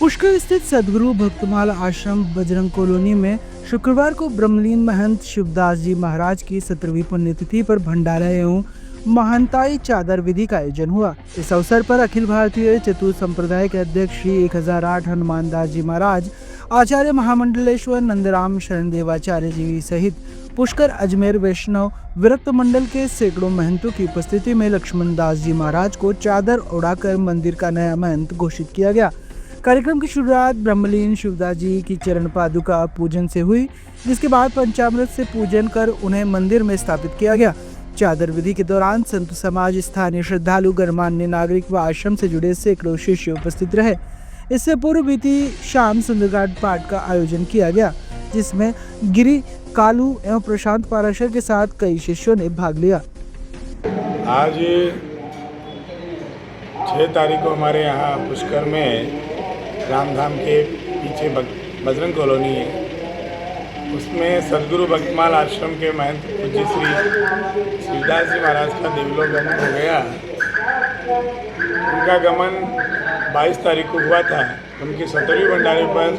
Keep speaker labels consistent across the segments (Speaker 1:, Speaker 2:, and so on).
Speaker 1: पुष्कर स्थित सदगुरु भक्तमाल आश्रम बजरंग कॉलोनी में शुक्रवार को ब्रह्मलीन महंत शिवदास जी महाराज की 17वीं पुण्यतिथि पर भंडारा एवं महंताई चादर विधि का आयोजन हुआ। इस अवसर पर अखिल भारतीय चतुर संप्रदाय के अध्यक्ष श्री 1008 हनुमान दास जी महाराज, आचार्य महामंडलेश्वर नंदराम शरण देवाचार्य जी सहित पुष्कर अजमेर वैष्णव विरक्त मंडल के सैकड़ों महंतों की उपस्थिति में लक्ष्मण दास जी महाराज को चादर ओढ़ाकर मंदिर का नया महंत घोषित किया गया। कार्यक्रम की शुरुआत ब्रह्मलीन शिवदास जी की चरण पादुका पूजन से हुई, जिसके बाद पंचामृत से पूजन कर उन्हें मंदिर में स्थापित किया गया। चादर विधि के दौरान संत समाज, स्थानीय श्रद्धालु, गणमान्य नागरिक व आश्रम से जुड़े सैकड़ों शिष्य उपस्थित रहे। इससे पूर्व बीती शाम सुंदरघाट पाठ का आयोजन किया गया, जिसमें गिरी कालू एवं प्रशांत पाराशर के साथ कई शिष्यों ने भाग लिया।
Speaker 2: आज 6 तारीख को हमारे यहाँ पुष्कर में रामधाम के पीछे बजरंग कॉलोनी है, उसमें सदगुरु भक्तमाल आश्रम के महंत पूज्य श्री शिवदास जी महाराज का देवलोक गमन हो गया। उनका गमन 22 तारीख को हुआ था। उनकी 17वीं भंडारे पर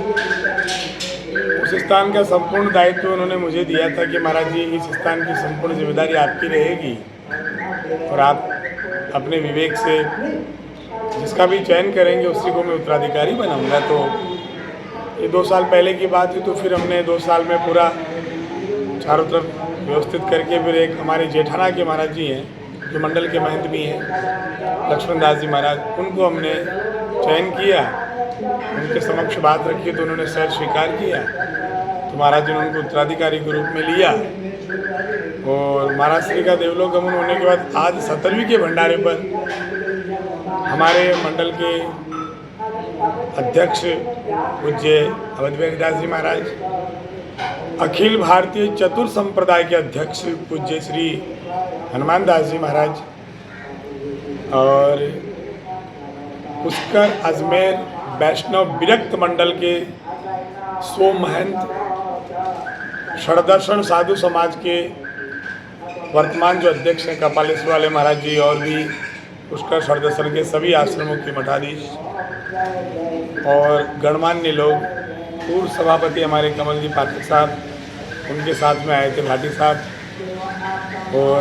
Speaker 2: उस स्थान का संपूर्ण दायित्व उन्होंने मुझे दिया था कि महाराज जी, इस स्थान की संपूर्ण जिम्मेदारी आपकी रहेगी और आप अपने विवेक से जिसका भी चयन करेंगे उसी को मैं उत्तराधिकारी बनाऊंगा। तो ये 2 साल पहले की बात थी। तो फिर हमने 2 साल में पूरा चारों तरफ व्यवस्थित करके फिर एक हमारे जेठाना के महाराज जी हैं, जो मंडल के महंत भी हैं, लक्ष्मण दास जी महाराज, उनको हमने चयन किया। उनके समक्ष बात रखी तो उन्होंने सर स्वीकार किया। तो महाराज जी ने उनको उत्तराधिकारी के रूप में लिया और महाराज श्री का देवलोक गमन होने के बाद आज 17वीं के भंडारे पर हमारे मंडल के अध्यक्ष पूज्य अवधवेद दास जी महाराज, अखिल भारतीय चतुर संप्रदाय के अध्यक्ष पूज्य श्री हनुमान दास जी महाराज और पुष्कर अजमेर वैष्णव विरक्त मंडल के 100 महंत, षडदर्शन साधु समाज के वर्तमान जो अध्यक्ष हैं कपालेश्वर वाले महाराज जी, और भी पुष्कर षडदर्शन के सभी आश्रमों के मठाधीश और गणमान्य लोग, पूर्व सभापति हमारे कमल जी पाठक साहब, उनके साथ में आए थे भाटी साहब, और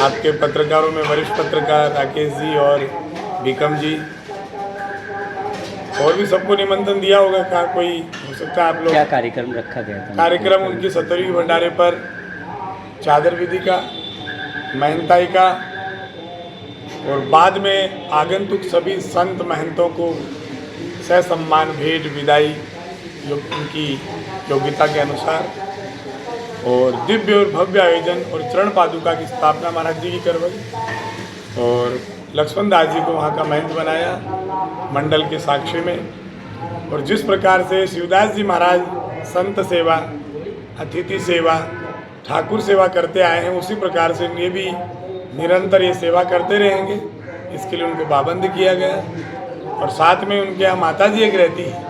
Speaker 2: आपके पत्रकारों में वरिष्ठ पत्रकार राकेश जी और विक्रम जी, और भी सबको निमंत्रण दिया होगा। कोई हो सकता है आप लोग।
Speaker 3: क्या कार्यक्रम रखा गया था?
Speaker 2: कार्यक्रम उनकी 17वीं भंडारे पर चादर विधि का, महंताई का, और बाद में आगंतुक सभी संत महंतों को ससम्मान भेंट विदाई उनकी योग्यता के अनुसार, और दिव्य और भव्य आयोजन और चरण पादुका की स्थापना महाराज जी की करवाई, और लक्ष्मण दास जी को वहाँ का महंत बनाया मंडल के साक्षी में। और जिस प्रकार से शिवदास जी महाराज संत सेवा, अतिथि सेवा, ठाकुर सेवा करते आए हैं, उसी प्रकार से ये भी निरंतर ये सेवा करते रहेंगे। इसके लिए उनको पाबंद किया गया, और साथ में उनके यहाँ माता जी एक रहती है,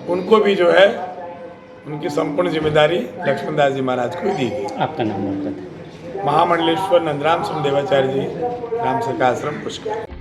Speaker 2: उनको भी जो है उनकी संपूर्ण जिम्मेदारी लक्ष्मण दास जी महाराज को दी गई।
Speaker 3: आपका नाम?
Speaker 2: महामंडलेश्वर नंदराम शरण देवाचार्य जी, राम सखा आश्रम पुष्कर।